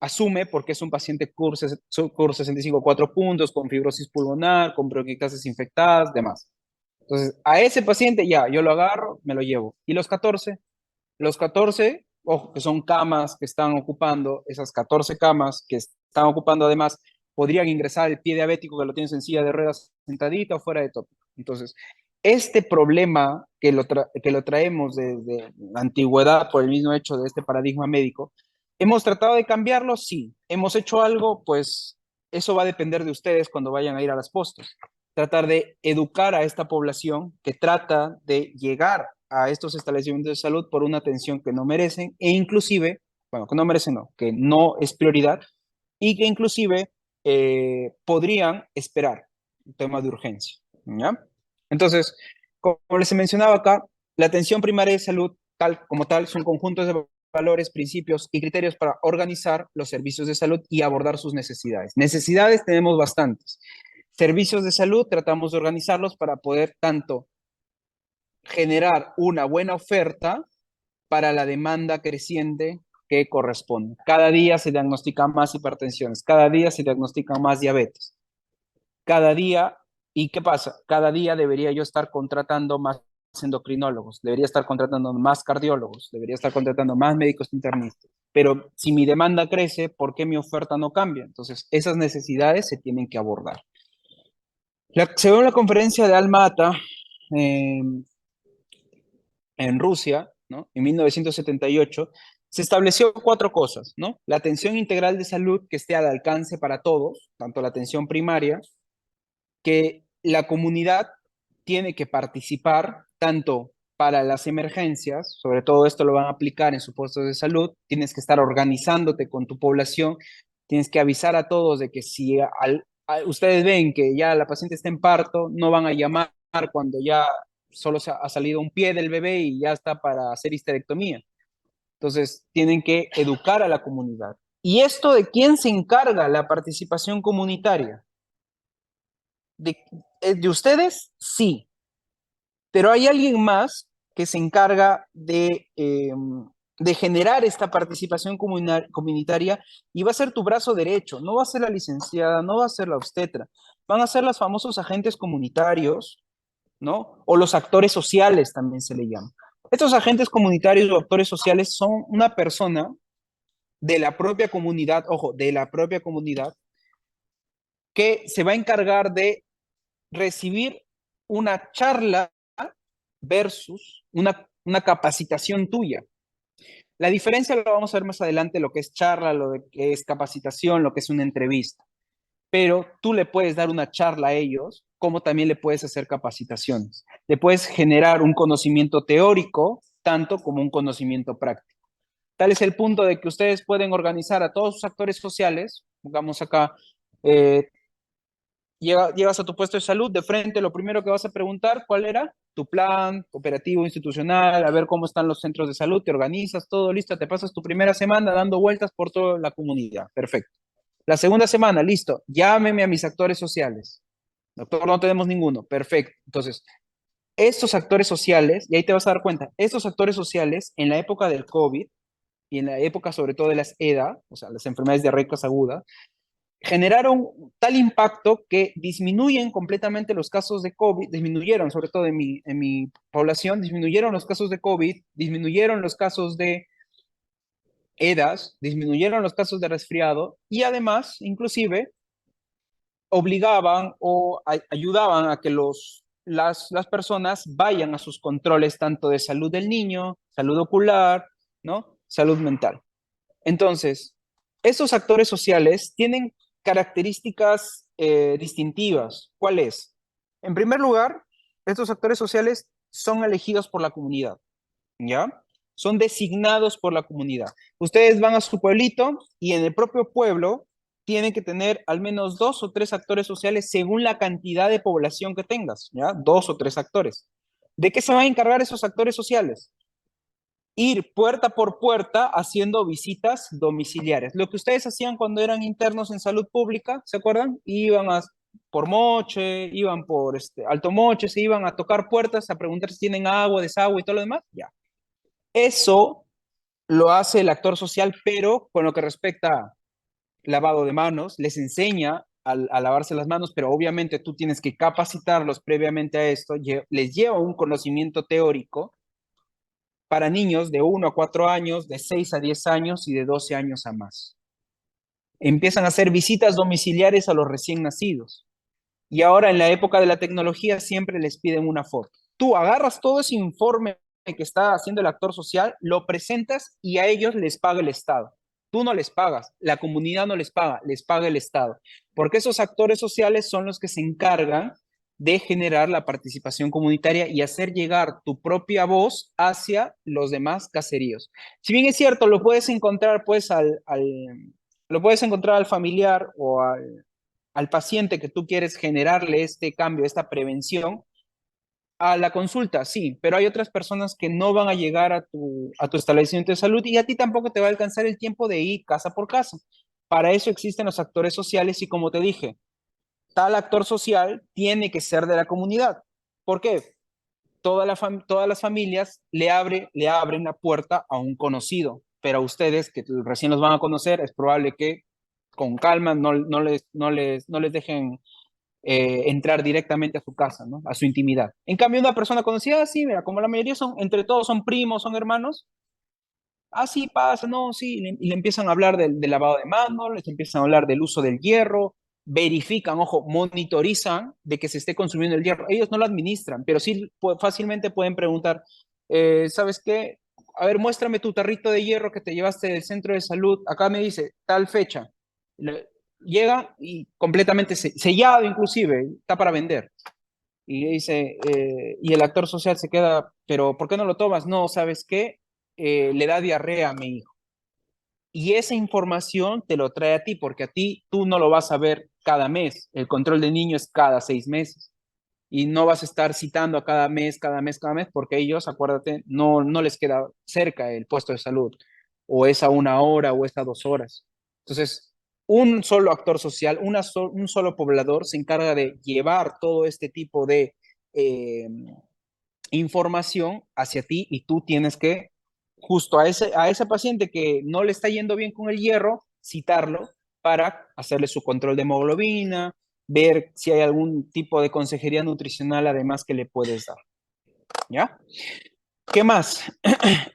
asume porque es un paciente CUR 65 4 puntos, con fibrosis pulmonar, con bronquiectasis infectadas, demás. Entonces, a ese paciente ya, yo lo agarro, me lo llevo. ¿Y los 14, ojo, que son camas que están ocupando, esas 14 camas que están ocupando además, podrían ingresar el pie diabético que lo tienes en silla de ruedas sentadita o fuera de tópico? Entonces, este problema que lo traemos desde la antigüedad por el mismo hecho de este paradigma médico, ¿hemos tratado de cambiarlo? Sí. ¿Hemos hecho algo? Pues eso va a depender de ustedes cuando vayan a ir a las postas. Tratar de educar a esta población que trata de llegar a estos establecimientos de salud por una atención que no merecen e inclusive, bueno, que no merecen, no, que no es prioridad y que inclusive podrían esperar un tema de urgencia, ¿ya? Entonces, como les mencionaba acá, la atención primaria de salud, tal como tal, son conjuntos de valores, principios y criterios para organizar los servicios de salud y abordar sus necesidades. Necesidades tenemos bastantes. Servicios de salud tratamos de organizarlos para poder tanto generar una buena oferta para la demanda creciente que corresponde. Cada día se diagnostican más hipertensiones, cada día se diagnostican más diabetes, cada día, ¿y qué pasa? Cada día debería yo estar contratando más endocrinólogos, debería estar contratando más cardiólogos, debería estar contratando más médicos internistas. Pero si mi demanda crece, ¿por qué mi oferta no cambia? Entonces, esas necesidades se tienen que abordar. Según la conferencia de Alma-Ata, eh, en Rusia, ¿no? En 1978, se estableció 4 cosas, ¿no? La atención integral de salud que esté al alcance para todos, tanto la atención primaria, que la comunidad tiene que participar tanto para las emergencias, sobre todo esto lo van a aplicar en sus puestos de salud, tienes que estar organizándote con tu población, tienes que avisar a todos de que si ustedes ven que ya la paciente está en parto, no van a llamar cuando ya solo ha salido un pie del bebé y ya está para hacer histerectomía. Entonces, tienen que educar a la comunidad. ¿Y esto de quién se encarga la participación comunitaria? ¿De, de ustedes? Sí, pero hay alguien más que se encarga de generar esta participación comunitaria y va a ser tu brazo derecho, no va a ser la licenciada, no va a ser la obstetra, van a ser los famosos agentes comunitarios, ¿no? O los actores sociales también se le llama. Estos agentes comunitarios o actores sociales son una persona de la propia comunidad, ojo, de la propia comunidad, que se va a encargar de recibir una charla versus una capacitación tuya. La diferencia lo vamos a ver más adelante, lo que es charla, lo que es capacitación, lo que es una entrevista. Pero tú le puedes dar una charla a ellos, como también le puedes hacer capacitaciones. Le puedes generar un conocimiento teórico, tanto como un conocimiento práctico. Tal es el punto de que ustedes pueden organizar a todos sus actores sociales, pongamos acá, eh, llegas a tu puesto de salud, de frente lo primero que vas a preguntar, ¿cuál era? Tu plan operativo institucional, a ver cómo están los centros de salud, te organizas, todo listo, te pasas tu primera semana dando vueltas por toda la comunidad. Perfecto. La segunda semana, listo, llámeme a mis actores sociales. Doctor, no tenemos ninguno. Perfecto. Entonces, estos actores sociales, y ahí te vas a dar cuenta, estos actores sociales en la época del COVID y en la época sobre todo de las EDA, o sea, las enfermedades diarreicas agudas, generaron tal impacto que disminuyen completamente los casos de COVID, disminuyeron, sobre todo en mi población, disminuyeron los casos de COVID, disminuyeron los casos de EDAs, disminuyeron los casos de resfriado y además, inclusive, obligaban o ayudaban a que las personas vayan a sus controles tanto de salud del niño, salud ocular, ¿no? Salud mental. Entonces, esos actores sociales tienen características distintivas. ¿Cuál es? En primer lugar, estos actores sociales son elegidos por la comunidad, ¿ya? Son designados por la comunidad. Ustedes van a su pueblito y en el propio pueblo tienen que tener al menos 2 o 3 actores sociales según la cantidad de población que tengas, ¿ya? 2 o 3 actores. ¿De qué se van a encargar esos actores sociales? Ir puerta por puerta haciendo visitas domiciliarias. Lo que ustedes hacían cuando eran internos en salud pública, ¿se acuerdan? Por Moche, iban por Alto Moche, se iban a tocar puertas, a preguntar si tienen agua, desagüe y todo lo demás. Ya. Eso lo hace el actor social, pero con lo que respecta a lavado de manos, les enseña a lavarse las manos, pero obviamente tú tienes que capacitarlos previamente a esto, les lleva un conocimiento teórico para niños de 1 a 4 años, de 6 a 10 años y de 12 años a más. Empiezan a hacer visitas domiciliares a los recién nacidos. Y ahora en la época de la tecnología siempre les piden una foto. Tú agarras todo ese informe que está haciendo el actor social, lo presentas y a ellos les paga el Estado. Tú no les pagas, la comunidad no les paga el Estado, porque esos actores sociales son los que se encargan de generar la participación comunitaria y hacer llegar tu propia voz hacia los demás caseríos. Si bien es cierto, lo puedes encontrar pues lo puedes encontrar al familiar o al paciente que tú quieres generarle este cambio, esta prevención, a la consulta, sí, pero hay otras personas que no van a llegar a tu establecimiento de salud y a ti tampoco te va a alcanzar el tiempo de ir casa por casa. Para eso existen los actores sociales y como te dije, tal actor social tiene que ser de la comunidad. ¿Por qué? Todas las familias le abren la puerta a un conocido, pero a ustedes que recién los van a conocer, es probable que con calma no les dejen entrar directamente a su casa, ¿no? A su intimidad. En cambio, una persona conocida, sí, mira, como la mayoría son, entre todos son primos, son hermanos, así pasa, no, sí, y le empiezan a hablar del lavado de manos, les empiezan a hablar del uso del hierro, verifican, ojo, monitorizan de que se esté consumiendo el hierro. Ellos no lo administran, pero sí fácilmente pueden preguntar, ¿sabes qué? A ver, muéstrame tu tarrito de hierro que te llevaste del centro de salud. Acá me dice tal fecha. Llega y completamente sellado inclusive, está para vender. Y dice, y el actor social se queda, pero ¿por qué no lo tomas? No, ¿sabes qué? Le da diarrea a mi hijo. Y esa información te lo trae a ti, porque a ti tú no lo vas a ver cada mes. El control de niño es cada 6 meses. Y no vas a estar citando a cada mes, cada mes, cada mes, porque ellos, acuérdate, no les queda cerca el puesto de salud. O es a 1 hora o es a 2 horas. Entonces, un solo actor social, un solo poblador se encarga de llevar todo este tipo de eh, información hacia ti y tú tienes que, justo a ese paciente que no le está yendo bien con el hierro, citarlo para hacerle su control de hemoglobina, ver si hay algún tipo de consejería nutricional además que le puedes dar. ¿Ya? ¿Qué más?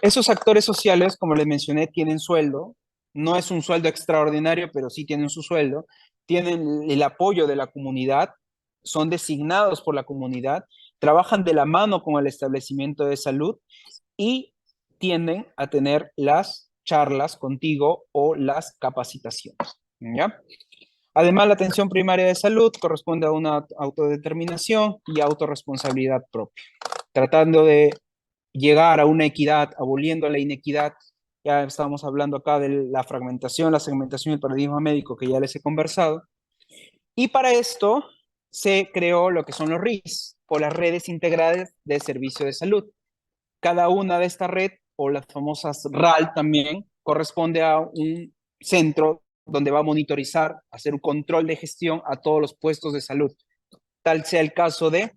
Esos actores sociales, como les mencioné, tienen sueldo. No es un sueldo extraordinario, pero sí tienen su sueldo. Tienen el apoyo de la comunidad son designados por la comunidad, trabajan de la mano con el establecimiento de salud y tienden a tener las charlas contigo o las capacitaciones, ¿ya? Además, la atención primaria de salud corresponde a una autodeterminación y autorresponsabilidad propia, tratando de llegar a una equidad, aboliendo la inequidad. Ya estamos hablando acá de la fragmentación, la segmentación y el paradigma médico que ya les he conversado. Y para esto se creó lo que son los RIS, o las redes integradas de servicio de salud. Cada una de estas redes, o las famosas RAL también, corresponde a un centro donde va a monitorizar, hacer un control de gestión a todos los puestos de salud. Tal sea el caso de,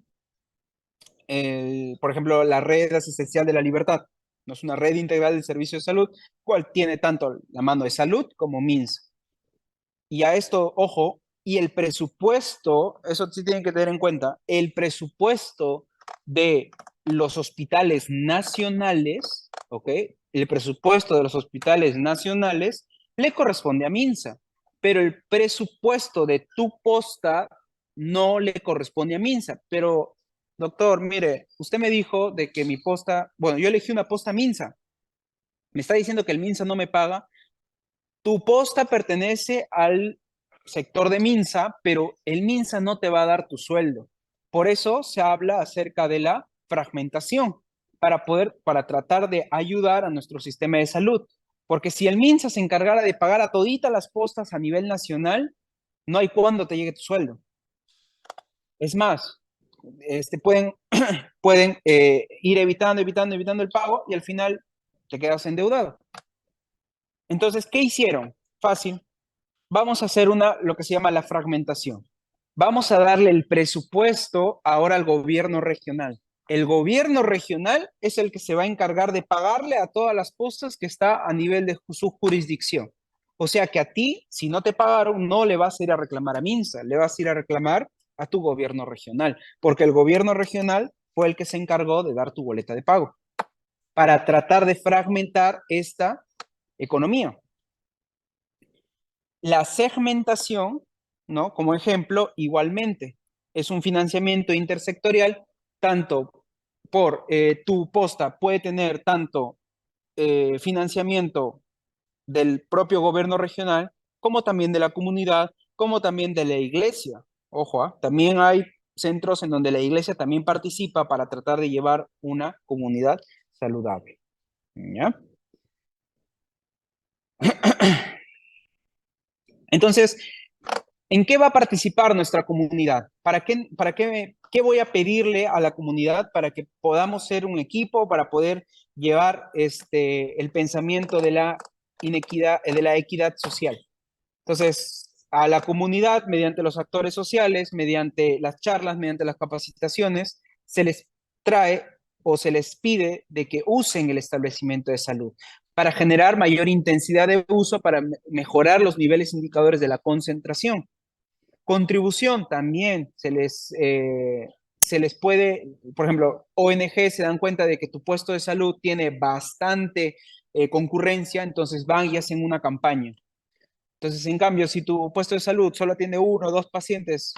por ejemplo, la red asistencial de la libertad. No es una red integral de servicio de salud, cual tiene tanto la mano de salud como MINSA. Y a esto, ojo, y el presupuesto, eso sí tienen que tener en cuenta, el presupuesto de los hospitales nacionales, ¿ok? El presupuesto de los hospitales nacionales le corresponde a MINSA, pero el presupuesto de tu posta no le corresponde a MINSA. Pero, doctor, mire, usted me dijo de que mi posta, bueno, yo elegí una posta MINSA, me está diciendo que el MINSA no me paga. Tu posta pertenece al sector de MINSA, pero el MINSA no te va a dar tu sueldo. Por eso se habla acerca de la fragmentación, para tratar de ayudar a nuestro sistema de salud. Porque si el MINSA se encargara de pagar a toditas las postas a nivel nacional, no hay cuándo te llegue tu sueldo. Es más, pueden ir evitando el pago y al final te quedas endeudado. Entonces, ¿qué hicieron? Fácil. Vamos a hacer lo que se llama la fragmentación. Vamos a darle el presupuesto ahora al gobierno regional. El gobierno regional es el que se va a encargar de pagarle a todas las postas que está a nivel de su jurisdicción. O sea que a ti, si no te pagaron, no le vas a ir a reclamar a MINSA, le vas a ir a reclamar a tu gobierno regional, porque el gobierno regional fue el que se encargó de dar tu boleta de pago para tratar de fragmentar esta economía. La segmentación, ¿no? Como ejemplo, igualmente, es un financiamiento intersectorial, tanto por tu posta puede tener tanto financiamiento del propio gobierno regional, como también de la comunidad, como también de la iglesia. Ojo, también hay centros en donde la iglesia también participa para tratar de llevar una comunidad saludable. ¿Ya? Entonces, ¿en qué va a participar nuestra comunidad? ¿Qué voy a pedirle a la comunidad para que podamos ser un equipo, para poder llevar el pensamiento de la inequidad, de la equidad social? Entonces, a la comunidad, mediante los actores sociales, mediante las charlas, mediante las capacitaciones, se les trae o se les pide de que usen el establecimiento de salud para generar mayor intensidad de uso, para mejorar los niveles indicadores de la concentración. Contribución también se les puede, por ejemplo, ONG se dan cuenta de que tu puesto de salud tiene bastante concurrencia, entonces van y hacen una campaña. Entonces, en cambio, si tu puesto de salud solo atiende 1 o 2 pacientes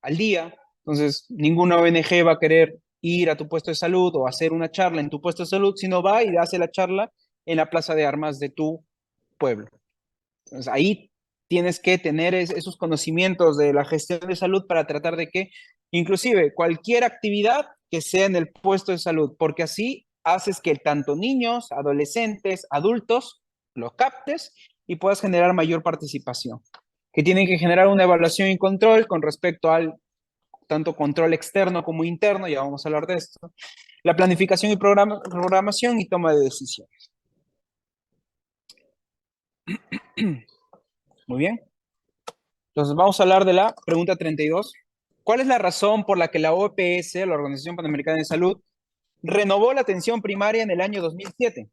al día, entonces ninguna ONG va a querer ir a tu puesto de salud o hacer una charla en tu puesto de salud, sino va y hace la charla en la plaza de armas de tu pueblo. Entonces, ahí tienes que tener esos conocimientos de la gestión de salud para tratar de que, inclusive, cualquier actividad que sea en el puesto de salud, porque así haces que tanto niños, adolescentes, adultos los captes y puedas generar mayor participación. Que tienen que generar una evaluación y control con respecto al tanto control externo como interno, ya vamos a hablar de esto, la planificación y programación y toma de decisiones. Muy bien. Entonces vamos a hablar de la pregunta 32. ¿Cuál es la razón por la que la OPS, la Organización Panamericana de Salud, renovó la atención primaria en el año 2007?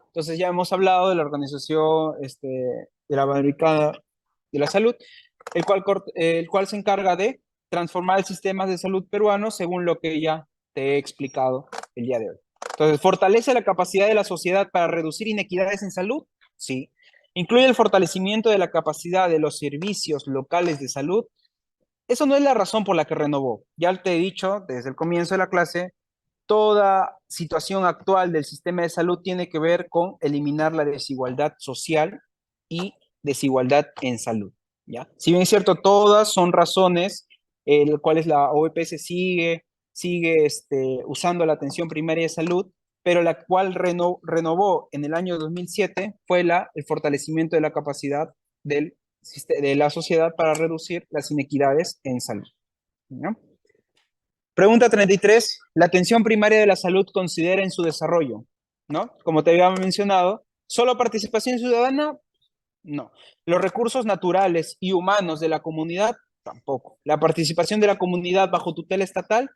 Entonces ya hemos hablado de la Organización de la Panamericana de la Salud, el cual se encarga de transformar el sistema de salud peruano según lo que ya te he explicado el día de hoy. Entonces, ¿fortalece la capacidad de la sociedad para reducir inequidades en salud? Sí. ¿Incluye el fortalecimiento de la capacidad de los servicios locales de salud? Eso no es la razón por la que renovó. Ya te he dicho desde el comienzo de la clase, toda situación actual del sistema de salud tiene que ver con eliminar la desigualdad social y desigualdad en salud, ¿ya? Si bien es cierto, todas son razones, las cuales la OPS sigue usando la atención primaria de salud, pero la cual renovó en el año 2007 fue el fortalecimiento de la capacidad de la sociedad para reducir las inequidades en salud, ¿ya? Pregunta 33. La atención primaria de la salud considera en su desarrollo, ¿no? Como te había mencionado, ¿solo participación ciudadana? No. Los recursos naturales y humanos de la comunidad, tampoco. La participación de la comunidad bajo tutela estatal,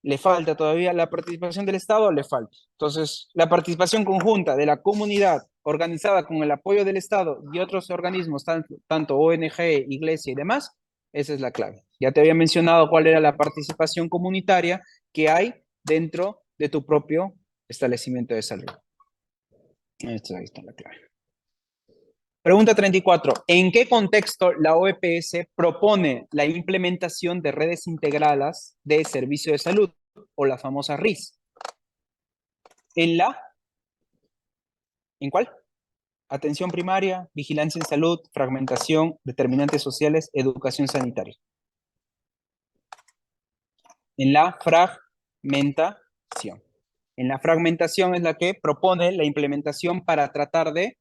le falta todavía. La participación del Estado, le falta. Entonces, la participación conjunta de la comunidad organizada con el apoyo del Estado y otros organismos, tanto ONG, iglesia y demás, esa es la clave. Ya te había mencionado cuál era la participación comunitaria que hay dentro de tu propio establecimiento de salud. Ahí está la clave. Pregunta 34. ¿En qué contexto la OPS propone la implementación de redes integradas de servicio de salud o la famosa RIS? ¿En cuál? Atención primaria, vigilancia en salud, fragmentación, determinantes sociales, educación sanitaria. En la fragmentación. En la fragmentación es la que propone la implementación para tratar de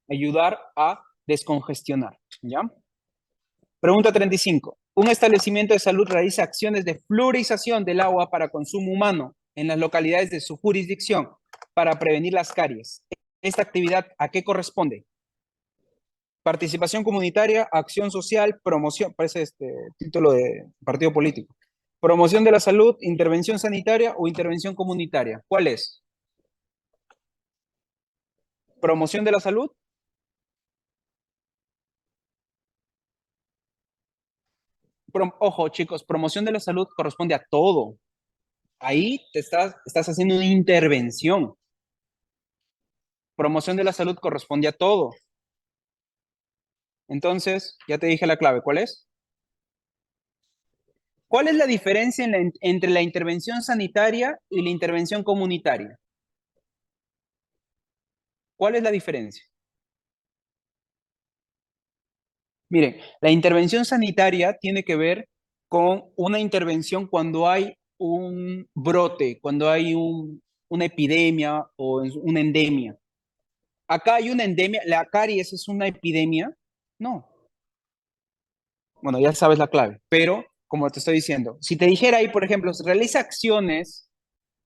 ayudar a descongestionar, ¿ya? Pregunta 35. Un establecimiento de salud realiza acciones de fluorización del agua para consumo humano en las localidades de su jurisdicción para prevenir las caries. ¿Esta actividad a qué corresponde? Participación comunitaria, acción social, promoción, parece título de partido político. Promoción de la salud, intervención sanitaria o intervención comunitaria. ¿Cuál es? Promoción de la salud. Ojo, chicos, promoción de la salud corresponde a todo. Ahí estás haciendo una intervención. Promoción de la salud corresponde a todo. Entonces, ya te dije la clave. ¿Cuál es? ¿Cuál es la diferencia entre la intervención sanitaria y la intervención comunitaria? ¿Cuál es la diferencia? Miren, la intervención sanitaria tiene que ver con una intervención cuando hay un brote, cuando hay una epidemia o una endemia. Acá hay una endemia, la caries es una epidemia. No, bueno, ya sabes la clave, pero como te estoy diciendo, si te dijera ahí, por ejemplo, se realiza acciones,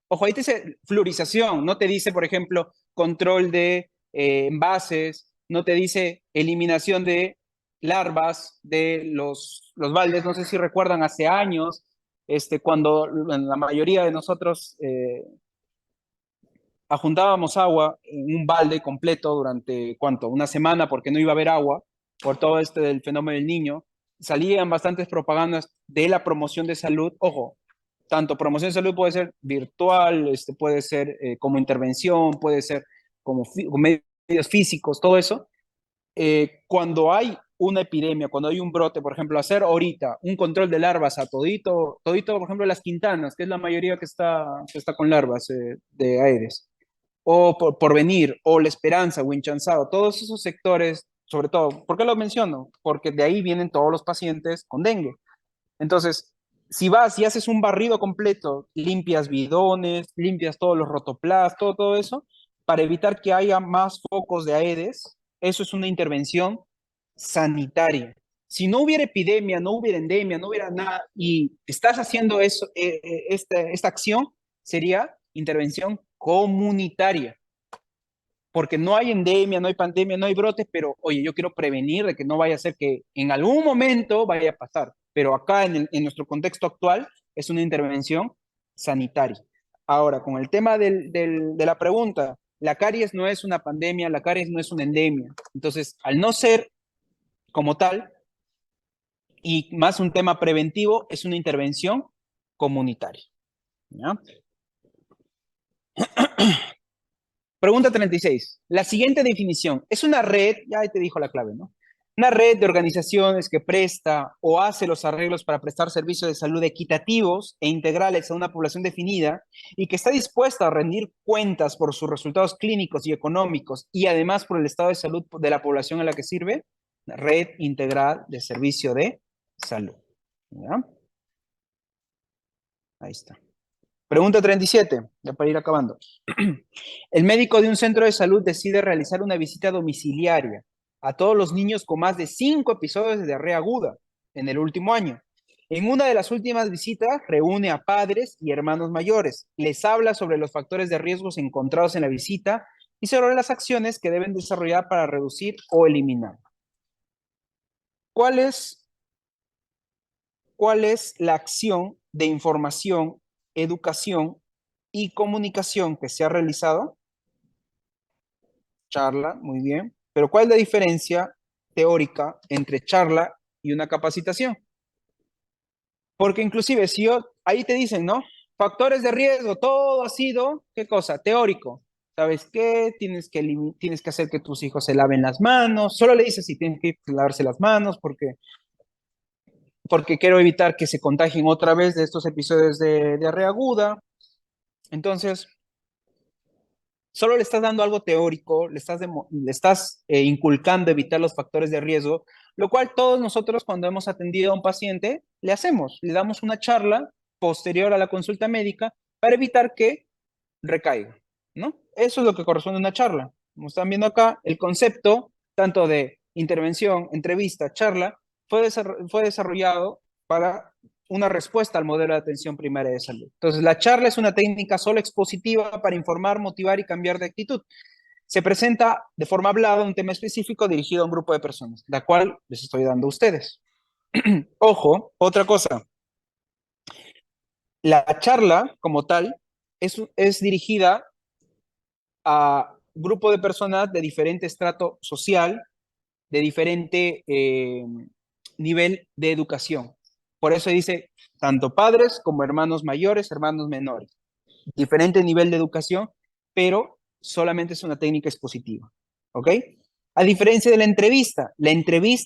ojo, ahí te dice fluorización, no te dice, por ejemplo, control de envases, no te dice eliminación de larvas de los baldes, no sé si recuerdan hace años, cuando la mayoría de nosotros ajuntábamos agua en un balde completo durante, ¿cuánto? Una semana porque no iba a haber agua por todo del fenómeno del niño. Salían bastantes propagandas de la promoción de salud. Ojo, tanto promoción de salud puede ser virtual, puede ser como intervención, puede ser con medios físicos, todo eso. Cuando hay una epidemia, cuando hay un brote, por ejemplo, hacer ahorita un control de larvas a todito, por ejemplo, las Quintanas, que es la mayoría que está con larvas de Aedes o Porvenir, o La Esperanza, o Inchanzado, todos esos sectores, sobre todo, ¿por qué los menciono? Porque de ahí vienen todos los pacientes con dengue. Entonces, si vas y haces un barrido completo, limpias bidones, limpias todos los rotoplas, todo eso, para evitar que haya más focos de Aedes, eso es una intervención sanitaria. Si no hubiera epidemia, no hubiera endemia, no hubiera nada, y estás haciendo eso, esta acción, sería intervención comunitaria, porque no hay endemia, no hay pandemia, no hay brotes, pero oye, yo quiero prevenir de que no vaya a ser que en algún momento vaya a pasar, pero acá en nuestro contexto actual es una intervención sanitaria. Ahora, con el tema de la pregunta, la caries no es una pandemia, la caries no es una endemia. Entonces, al no ser como tal, y más un tema preventivo, es una intervención comunitaria. ¿Ya? Pregunta 36. La siguiente definición es una red, ya te dijo la clave, ¿no? Una red de organizaciones que presta o hace los arreglos para prestar servicios de salud equitativos e integrales a una población definida y que está dispuesta a rendir cuentas por sus resultados clínicos y económicos y además por el estado de salud de la población a la que sirve, red integral de servicio de salud. ¿Ya? Ahí está. Pregunta 37, ya para ir acabando. El médico de un centro de salud decide realizar una visita domiciliaria a todos los niños con más de 5 episodios de diarrea aguda en el último año. En una de las últimas visitas reúne a padres y hermanos mayores, les habla sobre los factores de riesgos encontrados en la visita y sobre las acciones que deben desarrollar para reducir o eliminar. ¿Cuál es, cuál es la acción de información, educación y comunicación que se ha realizado? Charla, muy bien. Pero ¿cuál es la diferencia teórica entre charla y una capacitación? Porque inclusive si yo, ahí te dicen, ¿no? Factores de riesgo, todo ha sido, ¿qué cosa? Teórico. ¿Sabes qué? Tienes que hacer que tus hijos se laven las manos. Solo le dices si tienen que lavarse las manos porque quiero evitar que se contagien otra vez de estos episodios de diarrea aguda. Entonces, solo le estás dando algo teórico, le estás inculcando evitar los factores de riesgo, lo cual todos nosotros cuando hemos atendido a un paciente le hacemos, le damos una charla posterior a la consulta médica para evitar que recaiga, ¿no? Eso es lo que corresponde a una charla. Como están viendo acá, el concepto tanto de intervención, entrevista, charla, fue desarrollado para una respuesta al modelo de atención primaria de salud. Entonces, la charla es una técnica solo expositiva para informar, motivar y cambiar de actitud. Se presenta de forma hablada un tema específico dirigido a un grupo de personas, la cual les estoy dando a ustedes. Ojo, otra cosa. La charla, como tal, es dirigida a grupo de personas de diferente estrato social, de diferente nivel de educación. Por eso dice tanto padres como hermanos mayores, hermanos menores. Diferente nivel de educación, pero solamente es una técnica expositiva. ¿Ok? A diferencia de la entrevista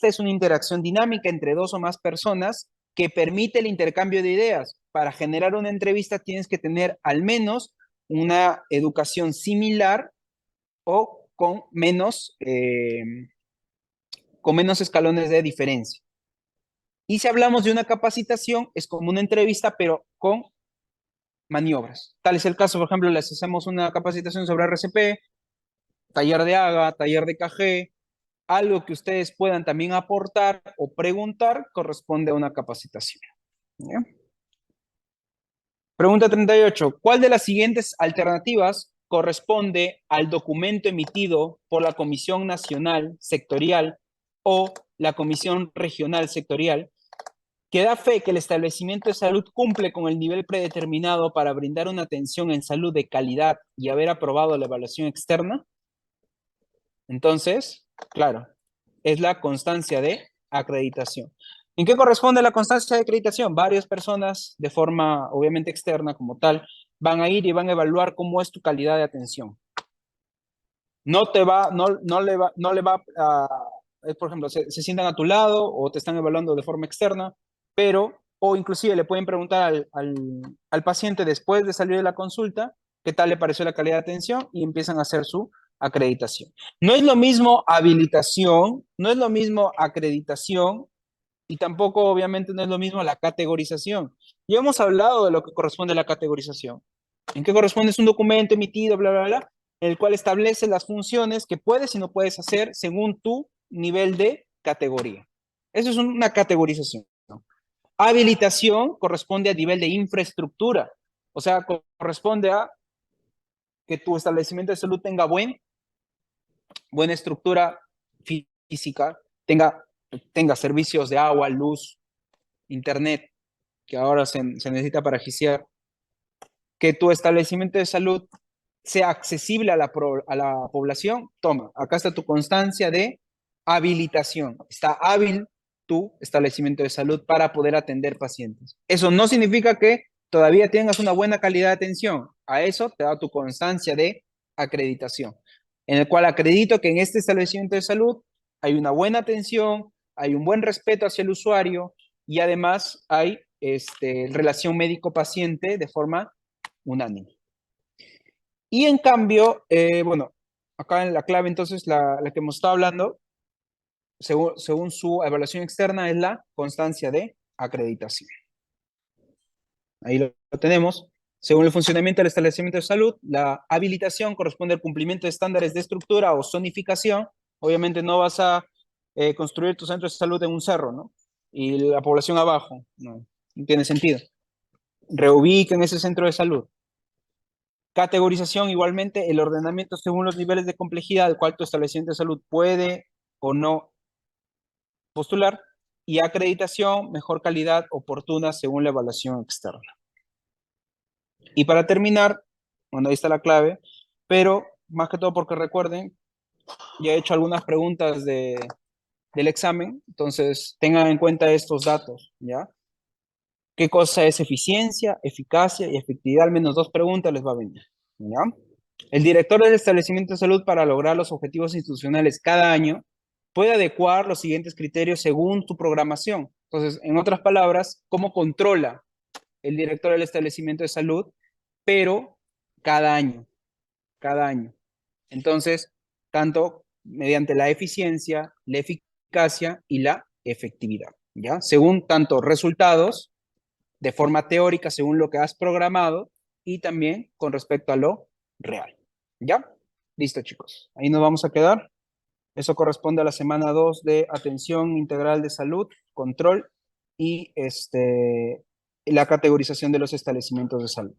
es una interacción dinámica entre dos o más personas que permite el intercambio de ideas. Para generar una entrevista tienes que tener al menos una educación similar o con menos escalones de diferencia. Y si hablamos de una capacitación, es como una entrevista, pero con maniobras. Tal es el caso, por ejemplo, les hacemos una capacitación sobre RCP, taller de AGA, taller de KG, algo que ustedes puedan también aportar o preguntar corresponde a una capacitación. ¿Ya? Pregunta 38. ¿Cuál de las siguientes alternativas corresponde al documento emitido por la Comisión Nacional Sectorial o la Comisión Regional Sectorial que da fe que el establecimiento de salud cumple con el nivel predeterminado para brindar una atención en salud de calidad y haber aprobado la evaluación externa? Entonces, claro, es la constancia de acreditación. ¿En qué corresponde la constancia de acreditación? Varias personas de forma obviamente externa como tal van a ir y van a evaluar cómo es tu calidad de atención. No le va a, por ejemplo, se sientan a tu lado o te están evaluando de forma externa, pero, o inclusive le pueden preguntar al paciente después de salir de la consulta qué tal le pareció la calidad de atención y empiezan a hacer su acreditación. No es lo mismo habilitación, no es lo mismo acreditación y tampoco obviamente no es lo mismo la categorización. Ya hemos hablado de lo que corresponde a la categorización. ¿En qué corresponde? Es un documento emitido, bla, bla, bla, en el cual establece las funciones que puedes y no puedes hacer según tu nivel de categoría. Eso es una categorización. Habilitación corresponde a nivel de infraestructura, o sea, corresponde a que tu establecimiento de salud tenga buena estructura física, tenga servicios de agua, luz, internet, que ahora se necesita para GISEAR, que tu establecimiento de salud sea accesible a la población. Toma, acá está tu constancia de habilitación. Está hábil tu establecimiento de salud para poder atender pacientes. Eso no significa que todavía tengas una buena calidad de atención. A eso te da tu constancia de acreditación, en el cual acredito que en este establecimiento de salud hay una buena atención, hay un buen respeto hacia el usuario y además hay relación médico-paciente de forma unánime. Y en cambio, bueno, acá en la clave entonces, la que hemos estado hablando, según su evaluación externa, es la constancia de acreditación. Ahí lo tenemos. Según el funcionamiento del establecimiento de salud, la habilitación corresponde al cumplimiento de estándares de estructura o zonificación. Obviamente no vas a construir tu centro de salud en un cerro, ¿no? Y la población abajo, no tiene sentido. Reubiquen ese centro de salud. Categorización, igualmente, el ordenamiento según los niveles de complejidad al cual tu establecimiento de salud puede o no postular. Y acreditación, mejor calidad, oportuna según la evaluación externa. Y para terminar, bueno, ahí está la clave, pero más que todo porque recuerden, ya he hecho algunas preguntas del examen, entonces tengan en cuenta estos datos, ¿ya? ¿Qué cosa es eficiencia, eficacia y efectividad? Al menos dos preguntas les va a venir, ¿ya? El director del establecimiento de salud, para lograr los objetivos institucionales cada año, puede adecuar los siguientes criterios según tu programación. Entonces, en otras palabras, ¿cómo controla el director del establecimiento de salud? Pero cada año, cada año. Entonces, tanto mediante la eficiencia, la eficacia y la efectividad, ¿ya? Según tanto resultados, de forma teórica, según lo que has programado, y también con respecto a lo real, ¿ya? Listo, chicos. Ahí nos vamos a quedar. Eso corresponde a la semana 2 de atención integral de salud, control y la categorización de los establecimientos de salud.